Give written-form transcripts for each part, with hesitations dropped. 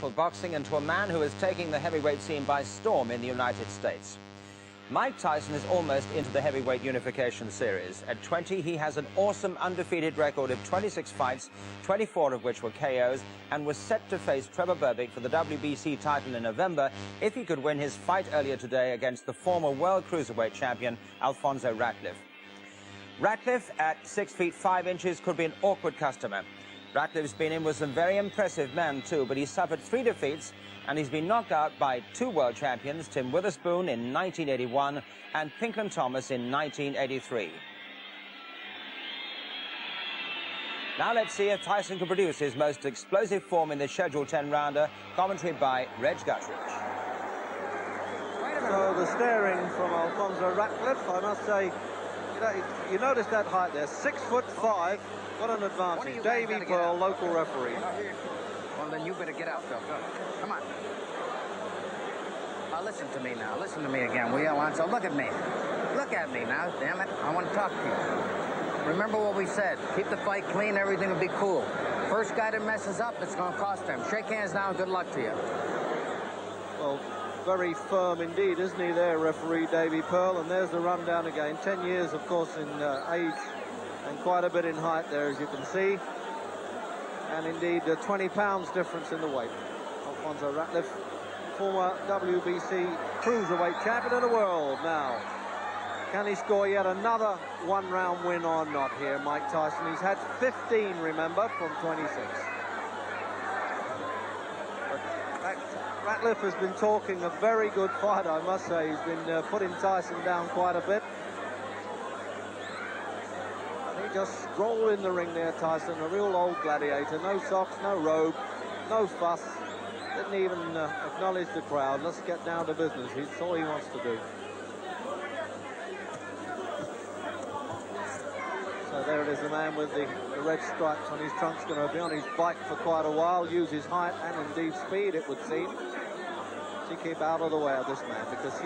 Boxing and to a man who is taking the heavyweight scene by storm in the United States. Mike Tyson is almost into the heavyweight unification series. At 20, he has an awesome undefeated record of 26 fights, 24 of which were KOs, and was set to face Trevor Berbick for the WBC title in November if he could win his fight earlier today against the former world cruiserweight champion, Alfonso Ratliff. Ratliff, at 6 feet 5 inches, could be an awkward customer. Ratliff's been in with some very impressive men too, but he's suffered 3 defeats and he's been knocked out by 2 world champions, Tim Witherspoon in 1981 and Pinklon Thomas in 1983. Now let's see if Tyson can produce his most explosive form in the scheduled 10-rounder. Commentary by Reg Guttridge. So the staring from Alfonso Ratliff, I must say, you notice that height there, 6'5". What an advantage. Davy Pearl, local referee. Well, then you better get out, Phil. Go. Come on. Now, listen to me now. Listen to me again, will you, Alfonso? Look at me. Look at me now, damn it. I want to talk to you. Remember what we said. Keep the fight clean, everything will be cool. First guy that messes up, it's going to cost him. Shake hands now and good luck to you. Well, very firm indeed, isn't he there, referee Davy Pearl? And there's the rundown again. 10 years, of course, in age and quite a bit in height there, as you can see. And indeed, 20 pounds difference in the weight. Alfonso Ratliff, former WBC cruiserweight champion of the world now. Can he score yet another one-round win or not here, Mike Tyson? He's had 15, remember, from 26. But Ratliff has been talking a very good fight, I must say. He's been putting Tyson down quite a bit. Just stroll in the ring there, Tyson, a real old gladiator. No socks, no robe, no fuss. Didn't even acknowledge the crowd. Let's get down to business. That's all he wants to do. So there it is, the man with the red stripes on his trunk's going to be on his bike for quite a while, use his height and indeed speed, it would seem, to keep out of the way of this man, because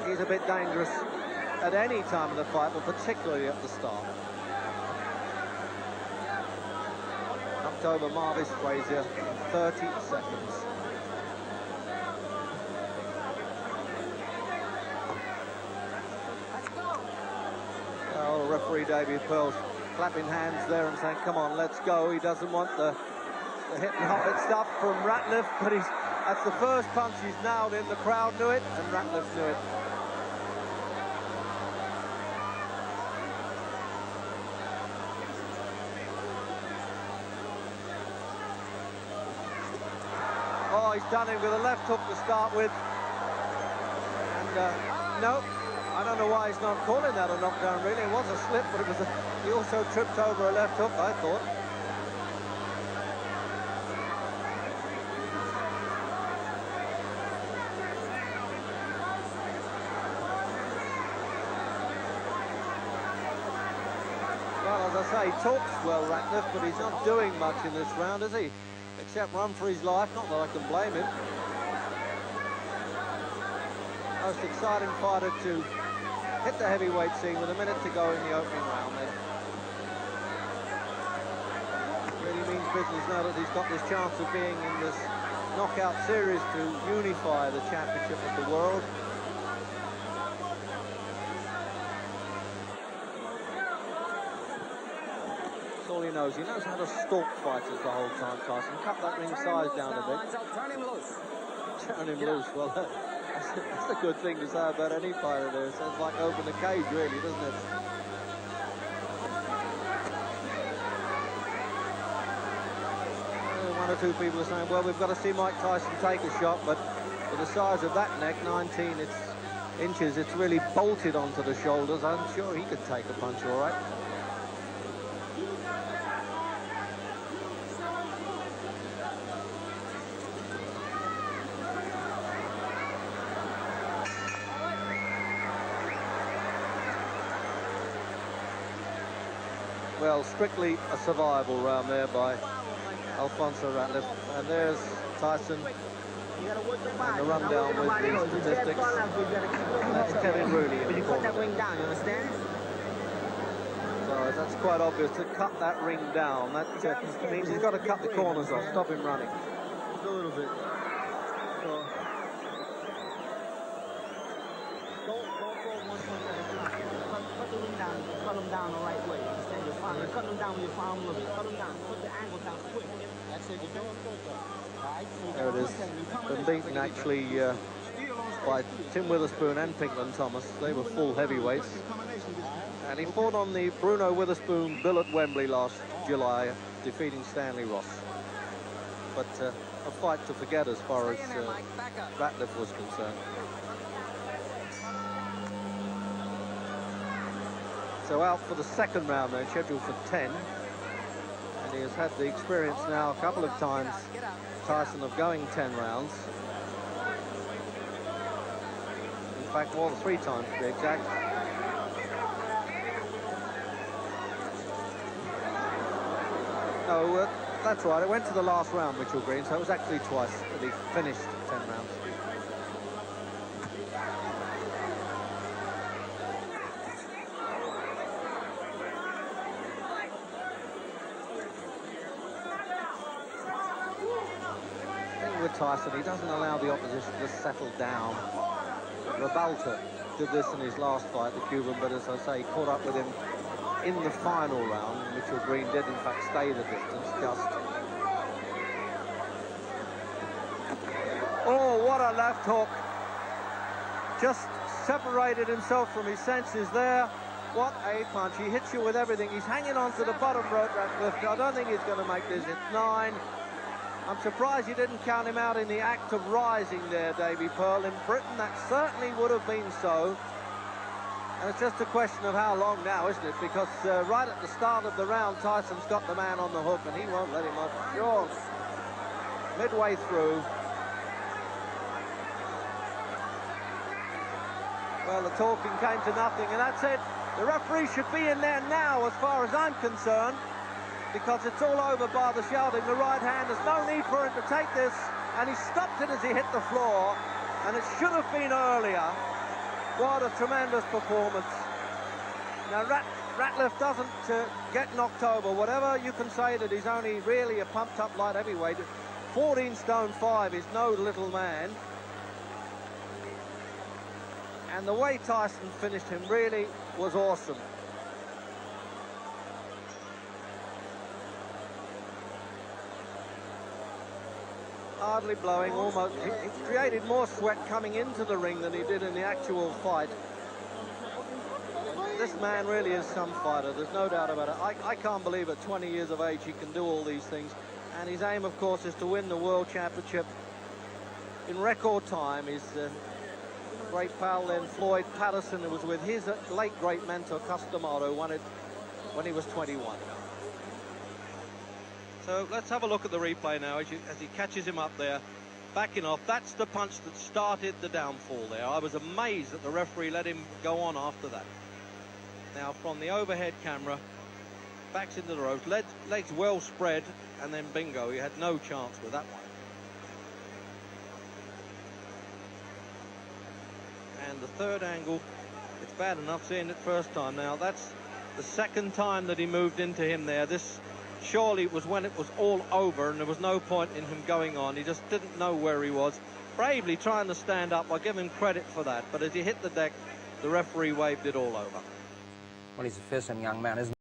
he's a bit dangerous at any time of the fight, but particularly at the start. Over Marvis Frazier, 30 seconds. Oh, referee Davy Pearl clapping hands there and saying, come on, let's go. He doesn't want the hit and hop it stuff from Ratliff, but that's the first punch he's nailed in. The crowd knew it, and Ratliff knew it. Oh, he's done him with a left hook to start with. And no, I don't know why he's not calling that a knockdown, really. It was a slip, but he also tripped over a left hook, I thought. Well, as I say, he talks well, Ratliff, but he's not doing much in this round, is he? Except run for his life, not that I can blame him. Most exciting fighter to hit the heavyweight scene with a minute to go in the opening round then. Really means business now that he's got this chance of being in this knockout series to unify the championship of the world. All he knows how to stalk fighters the whole time, Tyson. Cut that ring size down a bit. Turn him loose. Turn him loose. Well, that's a good thing to say about any fighter there. It sounds like open the cage, really, doesn't it? One or two people are saying, well, we've got to see Mike Tyson take a shot, but with the size of that neck, 19 inches, it's really bolted onto the shoulders. I'm sure he could take a punch all right. Well, strictly a survival round there by Alfonso Ratliff. And there's Tyson and the rundown with the statistics. That's Kevin Rooney in the corner. So that's quite obvious, to cut that ring down. That means he's got to cut the corners off, stop him running. A little bit. cut them down the right way. Understand? You're fine. You're cutting them down with your palm a little bit. Cut them down. Put the angle down quick. That's it. You're doing good, though. All right? So There it is. Been beaten actually by Tim Witherspoon and Pinklon Thomas. They were full heavyweights. And he fought on the Bruno Witherspoon bill at Wembley last July, defeating Stanley Ross. But a fight to forget as far as Ratliff was concerned. So out for the second round then, scheduled for 10. And he has had the experience now a couple of times, Tyson, of going 10 rounds. In fact, more than 3 times to be exact. No, that's right. It went to the last round, Mitchell Green, so it was actually twice that he finished 10 rounds. With Tyson, he doesn't allow the opposition to settle down. Rabalta did this in his last fight, the Cuban, but as I say, caught up with him in the final round. Mitchell Green did in fact stay the distance just. Oh, what a left hook. Just separated himself from his senses there. What a punch. He hits you with everything. He's hanging on to the bottom rope, Ratliff. I don't think he's going to make this. It's 9. I'm surprised you didn't count him out in the act of rising there, Davy Pearl. In Britain, that certainly would have been so. And it's just a question of how long now, isn't it? Because right at the start of the round, Tyson's got the man on the hook, and he won't let him off. Sure. Midway through. Well, the talking came to nothing, and that's it. The referee should be in there now, as far as I'm concerned, because it's all over by the shouting. The right hand, there's no need for him to take this, and he stopped it as he hit the floor, and it should have been earlier. What a tremendous performance. Now, Ratliff doesn't get knocked over. Whatever you can say that he's only really a pumped-up light heavyweight, 14 stone 5 is no little man. And the way Tyson finished him really was awesome. Hardly blowing, almost. He created more sweat coming into the ring than he did in the actual fight. This man really is some fighter, there's no doubt about it. I can't believe at 20 years of age he can do all these things. And his aim, of course, is to win the World Championship in record time. His great pal then, Floyd Patterson, who was with his late great mentor, Customato, won it when he was 21. So let's have a look at the replay now as he catches him up there, backing off. That's the punch that started the downfall there. I was amazed that the referee let him go on after that. Now from the overhead camera, backs into the ropes, legs well spread, and then bingo, he had no chance with that one. And the third angle, it's bad enough seeing it first time. Now that's the second time that he moved into him there. This surely was when it was all over and there was no point in him going on. He just didn't know where he was. Bravely trying to stand up. I give him credit for that. But as he hit the deck, the referee waved it all over. Well, he's a fearsome young man, isn't he?